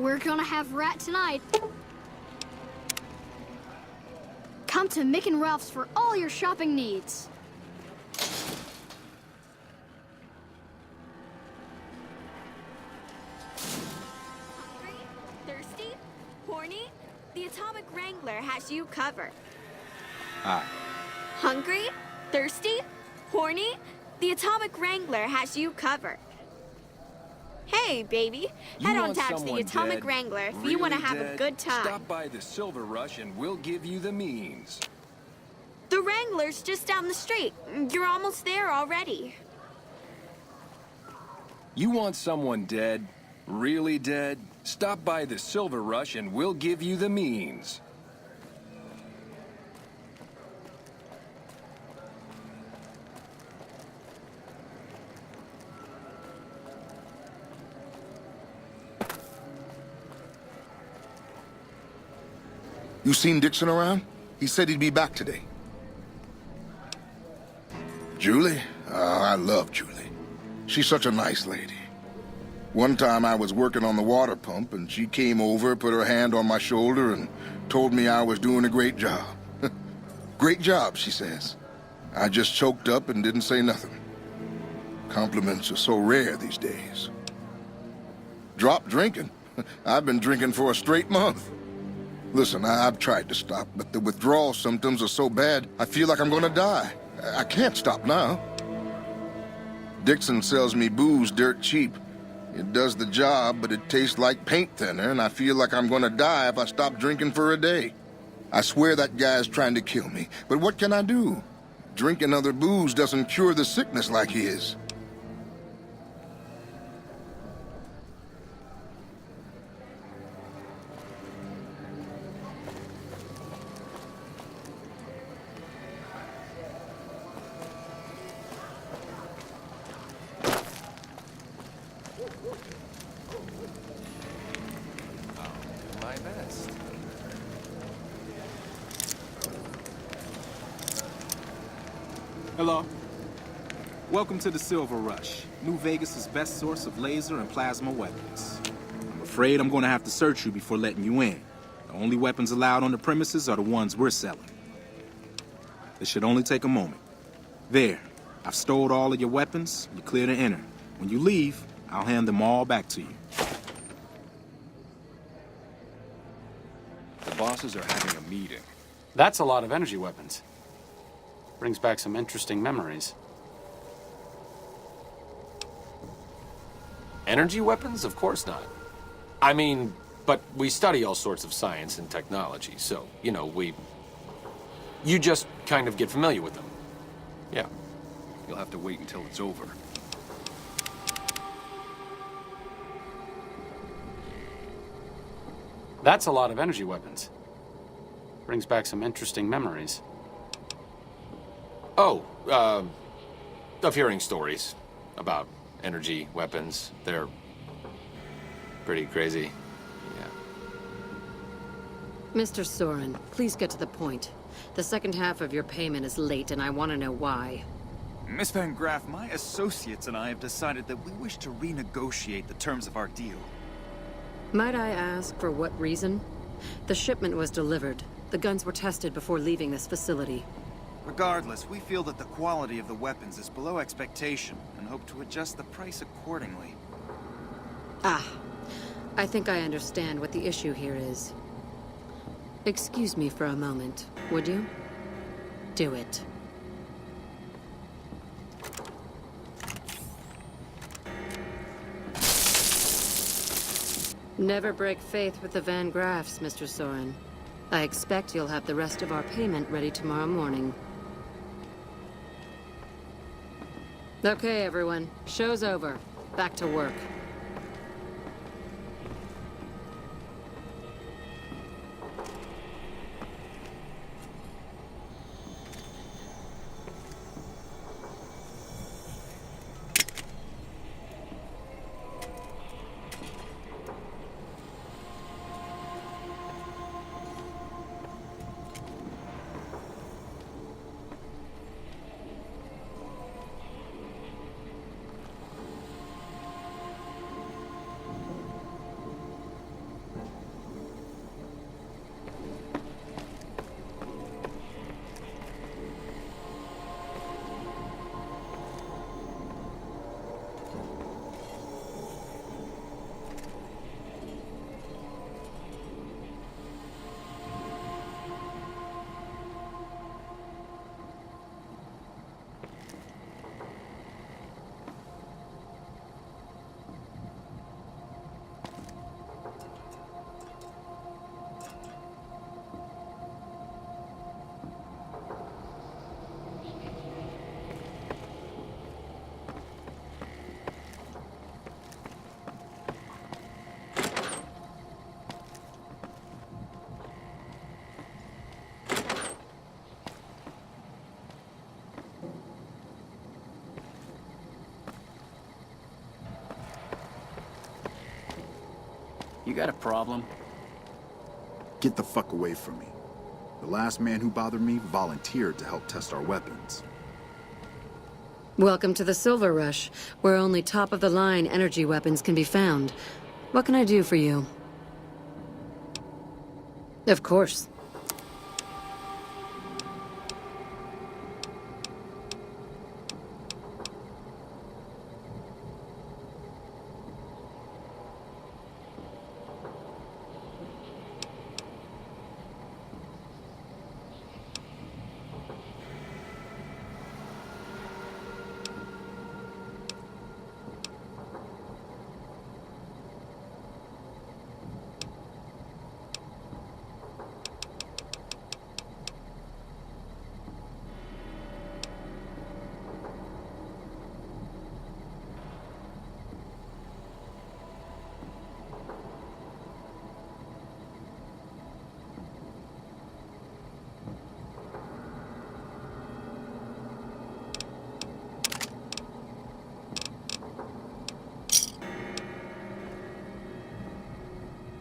We're gonna have rat tonight. Come to Mick and Ralph's for all your shopping needs. Hungry? Thirsty? Horny? The Atomic Wrangler has you covered. Hi. Hungry? Thirsty? Horny? The Atomic Wrangler has you covered. Hey, baby. Head on down to the Atomic Wrangler if you want to have a good time. Stop by the Silver Rush and we'll give you the means. The Wrangler's just down the street. You're almost there already. You want someone dead? Really dead? Stop by the Silver Rush and we'll give you the means. You seen Dixon around? He said he'd be back today. Julie? Oh, I love Julie. She's such a nice lady. One time I was working on the water pump and she came over, put her hand on my shoulder and told me I was doing a great job. Great job, she says. I just choked up and didn't say nothing. Compliments are so rare these days. Drop drinking? I've been drinking for a straight month. Listen, I've tried to stop, but the withdrawal symptoms are so bad, I feel like I'm gonna die. I can't stop now. Dixon sells me booze dirt cheap. It does the job, but it tastes like paint thinner, and I feel like I'm gonna die if I stop drinking for a day. I swear that guy's trying to kill me, but what can I do? Drinking other booze doesn't cure the sickness like his. My best. Hello. Welcome to the Silver Rush, New Vegas's best source of laser and plasma weapons. I'm afraid I'm going to have to search you before letting you in. The only weapons allowed on the premises are the ones we're selling. This should only take a moment. There. I've stowed all of your weapons. You're clear to enter. When you leave, I'll hand them all back to you. The bosses are having a meeting. That's a lot of energy weapons. Brings back some interesting memories. Energy weapons? Of course not. I mean, but we study all sorts of science and technology, so, you know, you just kind of get familiar with them. Yeah. You'll have to wait until it's over. That's a lot of energy weapons. Brings back some interesting memories. Oh, of hearing stories about energy weapons. They're pretty crazy. Yeah. Mr. Soren, please get to the point. The second half of your payment is late, and I want to know why. Miss Van Graff, my associates and I have decided that we wish to renegotiate the terms of our deal. Might I ask for what reason? The shipment was delivered. The guns were tested before leaving this facility. Regardless, we feel that the quality of the weapons is below expectation and hope to adjust the price accordingly. Ah, I think I understand what the issue here is. Excuse me for a moment, would you? Do it. Never break faith with the Van Graffs, Mr. Soren. I expect you'll have the rest of our payment ready tomorrow morning. Okay, everyone. Show's over. Back to work. You got a problem? Get the fuck away from me. The last man who bothered me volunteered to help test our weapons. Welcome to the Silver Rush, where only top-of-the-line energy weapons can be found. What can I do for you? Of course.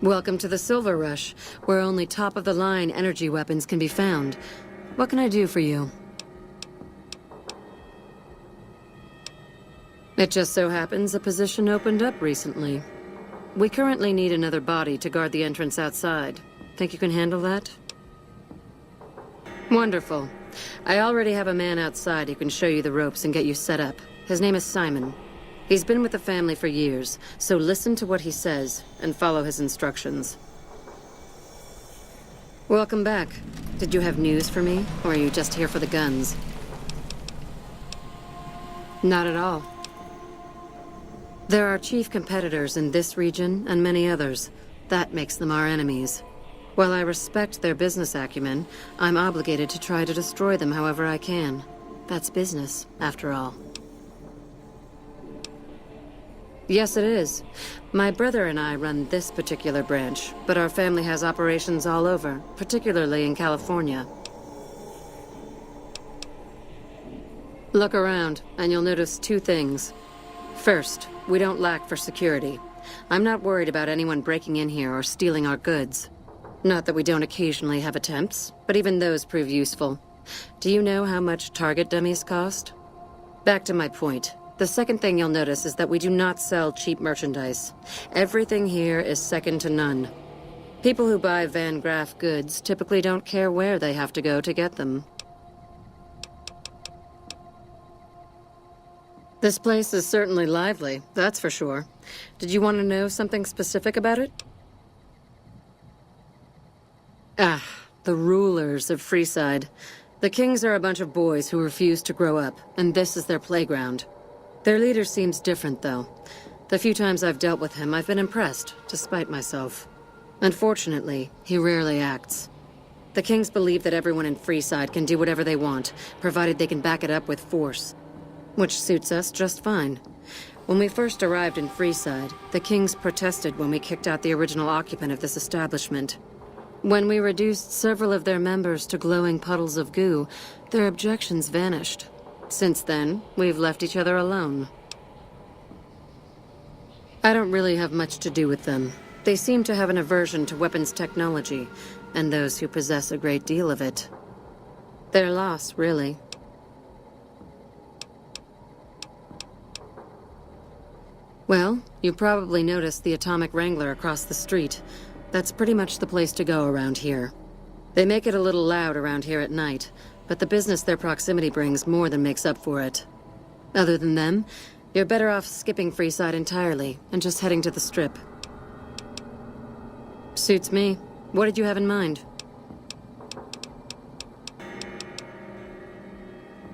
Welcome to the Silver Rush, where only top-of-the-line energy weapons can be found. What can I do for you? It just so happens a position opened up recently. We currently need another body to guard the entrance outside. Think you can handle that? Wonderful. I already have a man outside who can show you the ropes and get you set up. His name is Simon. He's been with the family for years, so listen to what he says and follow his instructions. Welcome back. Did you have news for me, or are you just here for the guns? Not at all. There are chief competitors in this region and many others. That makes them our enemies. While I respect their business acumen, I'm obligated to try to destroy them however I can. That's business, after all. Yes, it is. My brother and I run this particular branch, but our family has operations all over, particularly in California. Look around, and you'll notice two things. First, we don't lack for security. I'm not worried about anyone breaking in here or stealing our goods. Not that we don't occasionally have attempts, but even those prove useful. Do you know how much target dummies cost? Back to my point. The second thing you'll notice is that we do not sell cheap merchandise. Everything here is second to none. People who buy Van Graff goods typically don't care where they have to go to get them. This place is certainly lively, that's for sure. Did you want to know something specific about it? Ah, the rulers of Freeside. The kings are a bunch of boys who refuse to grow up, and this is their playground. Their leader seems different, though. The few times I've dealt with him, I've been impressed, despite myself. Unfortunately, he rarely acts. The kings believe that everyone in Freeside can do whatever they want, provided they can back it up with force. Which suits us just fine. When we first arrived in Freeside, the kings protested when we kicked out the original occupant of this establishment. When we reduced several of their members to glowing puddles of goo, their objections vanished. Since then, we've left each other alone. I don't really have much to do with them. They seem to have an aversion to weapons technology, and those who possess a great deal of it. Their loss, really. Well, you probably noticed the Atomic Wrangler across the street. That's pretty much the place to go around here. They make it a little loud around here at night, but the business their proximity brings more than makes up for it. Other than them, you're better off skipping Freeside entirely and just heading to the Strip. Suits me. What did you have in mind?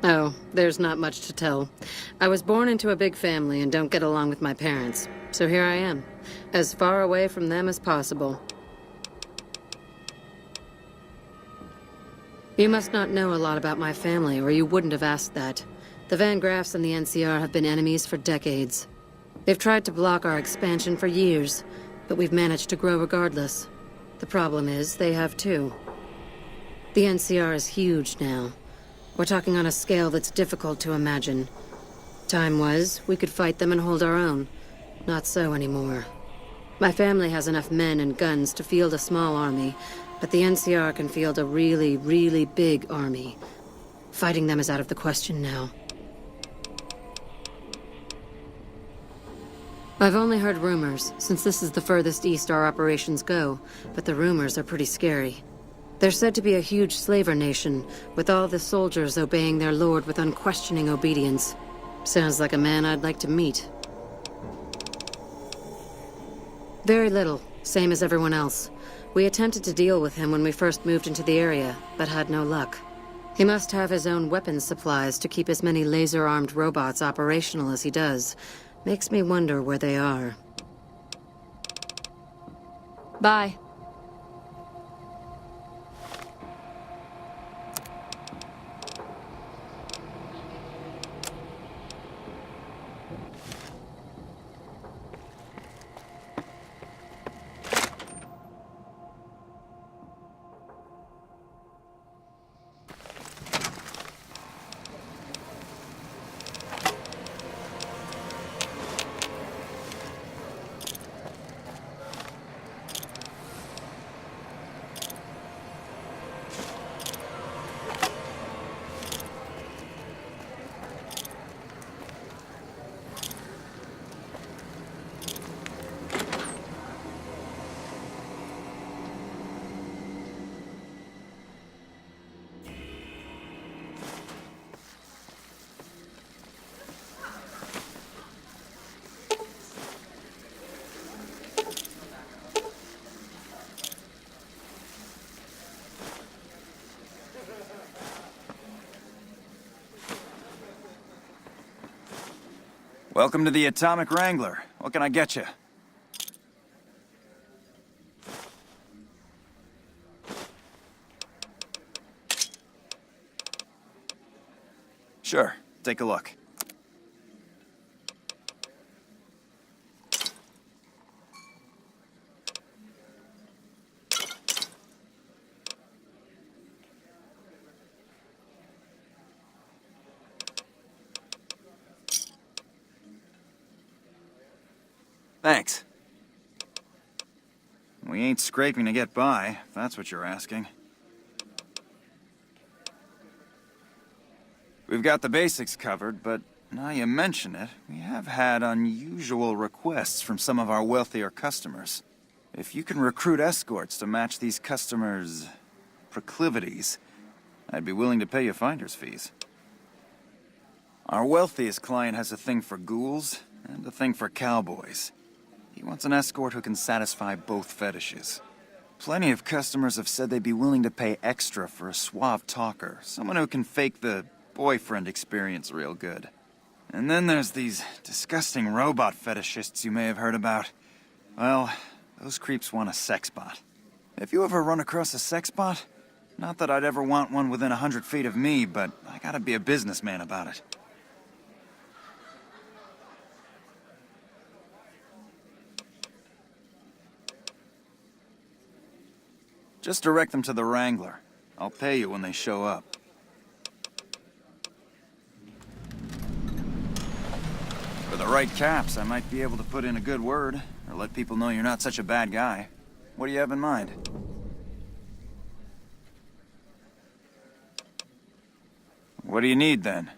Oh, there's not much to tell. I was born into a big family and don't get along with my parents, so here I am, as far away from them as possible. You must not know a lot about my family, or you wouldn't have asked that. The Van Graffs and the NCR have been enemies for decades. They've tried to block our expansion for years, but we've managed to grow regardless. The problem is, they have too. The NCR is huge now. We're talking on a scale that's difficult to imagine. Time was, we could fight them and hold our own. Not so anymore. My family has enough men and guns to field a small army, but the NCR can field a really, really big army. Fighting them is out of the question now. I've only heard rumors, since this is the furthest east our operations go, but the rumors are pretty scary. They're said to be a huge slaver nation, with all the soldiers obeying their lord with unquestioning obedience. Sounds like a man I'd like to meet. Very little, same as everyone else. We attempted to deal with him when we first moved into the area, but had no luck. He must have his own weapons supplies to keep as many laser-armed robots operational as he does. Makes me wonder where they are. Bye. Welcome to the Atomic Wrangler. What can I get you? Sure, take a look. Thanks. We ain't scraping to get by, if that's what you're asking. We've got the basics covered, but now you mention it, we have had unusual requests from some of our wealthier customers. If you can recruit escorts to match these customers' proclivities, I'd be willing to pay you finder's fees. Our wealthiest client has a thing for ghouls and a thing for cowboys. He wants an escort who can satisfy both fetishes. Plenty of customers have said they'd be willing to pay extra for a suave talker, someone who can fake the boyfriend experience real good. And then there's these disgusting robot fetishists you may have heard about. Well, those creeps want a sex bot. If you ever run across a sex bot, not that I'd ever want one within 100 feet of me, but I gotta be a businessman about it. Just direct them to the Wrangler. I'll pay you when they show up. For the right caps, I might be able to put in a good word, or let people know you're not such a bad guy. What do you have in mind? What do you need, then?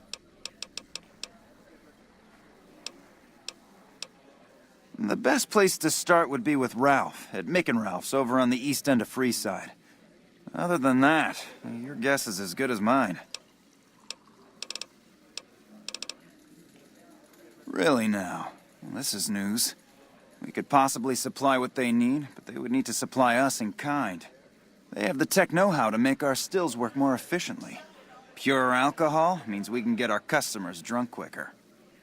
The best place to start would be with Ralph, at Mick and Ralph's over on the east end of Freeside. Other than that, your guess is as good as mine. Really now? Well, this is news. We could possibly supply what they need, but they would need to supply us in kind. They have the tech know-how to make our stills work more efficiently. Pure alcohol means we can get our customers drunk quicker.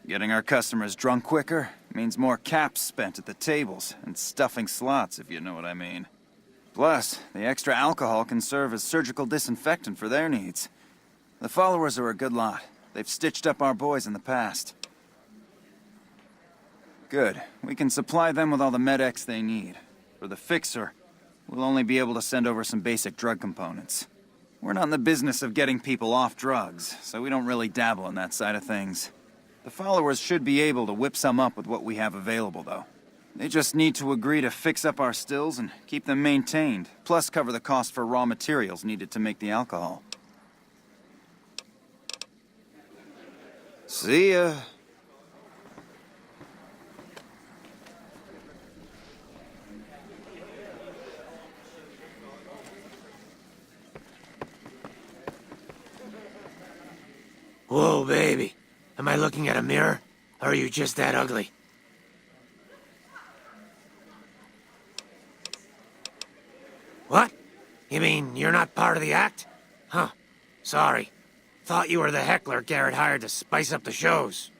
Getting our customers drunk quicker means more caps spent at the tables and stuffing slots, if you know what I mean. Plus, the extra alcohol can serve as surgical disinfectant for their needs. The followers are a good lot. They've stitched up our boys in the past. Good. We can supply them with all the med-X they need. For the fixer, we'll only be able to send over some basic drug components. We're not in the business of getting people off drugs, so we don't really dabble in that side of things. The followers should be able to whip some up with what we have available, though. They just need to agree to fix up our stills and keep them maintained, plus cover the cost for raw materials needed to make the alcohol. See ya. Whoa, baby. Am I looking at a mirror? Or are you just that ugly? What? You mean you're not part of the act? Huh. Sorry. Thought you were the heckler Garrett hired to spice up the shows.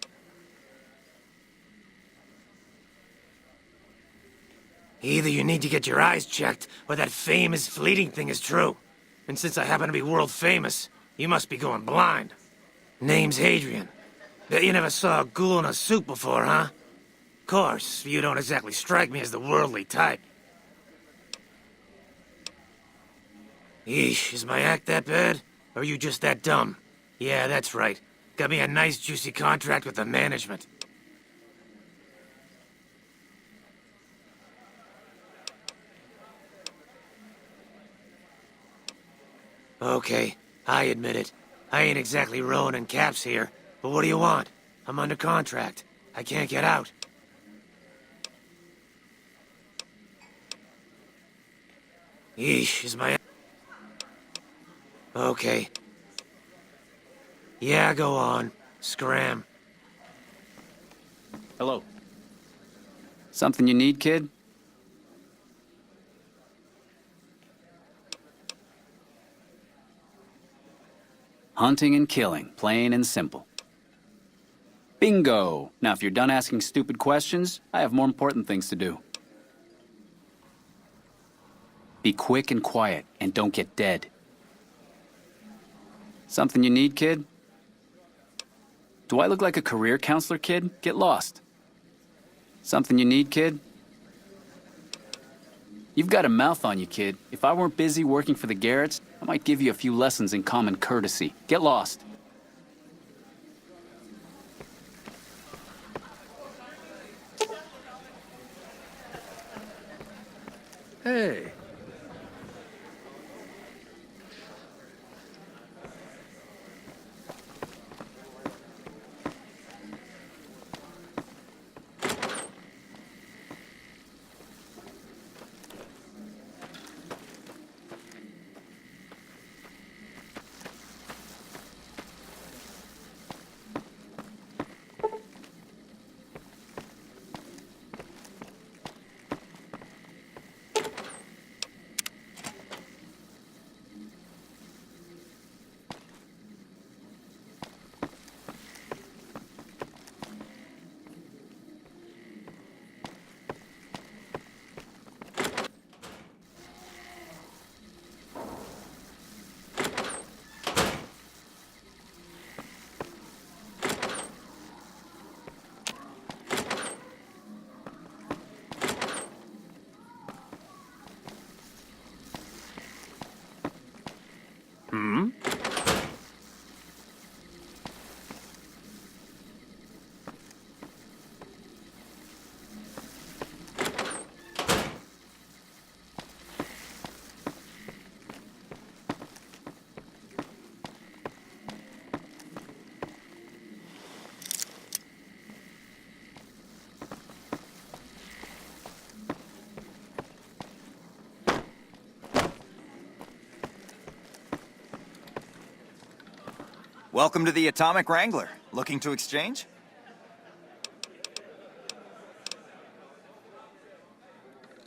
Either you need to get your eyes checked, or that fame is fleeting thing is true. And since I happen to be world famous, you must be going blind. Name's Hadrian. Bet you never saw a ghoul in a suit before, huh? Course, you don't exactly strike me as the worldly type. Yeesh, is my act that bad? Or are you just that dumb? Yeah, that's right. Got me a nice juicy contract with the management. Okay, I admit it. I ain't exactly rowing in caps here, but what do you want? I'm under contract. I can't get out. Yeesh, is my... Okay. Yeah, go on. Scram. Hello. Something you need, kid? Hunting and killing, plain and simple. Bingo! Now, if you're done asking stupid questions, I have more important things to do. Be quick and quiet, and don't get dead. Something you need, kid? Do I look like a career counselor, kid? Get lost. Something you need, kid? You've got a mouth on you, kid. If I weren't busy working for the Garretts, I might give you a few lessons in common courtesy. Get lost. Hey. Hmm? Welcome to the Atomic Wrangler. Looking to exchange?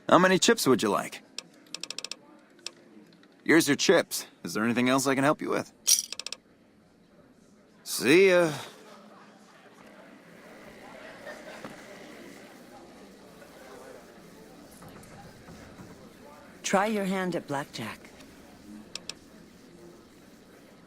How many chips would you like? Here's your chips. Is there anything else I can help you with? See ya. Try your hand at blackjack.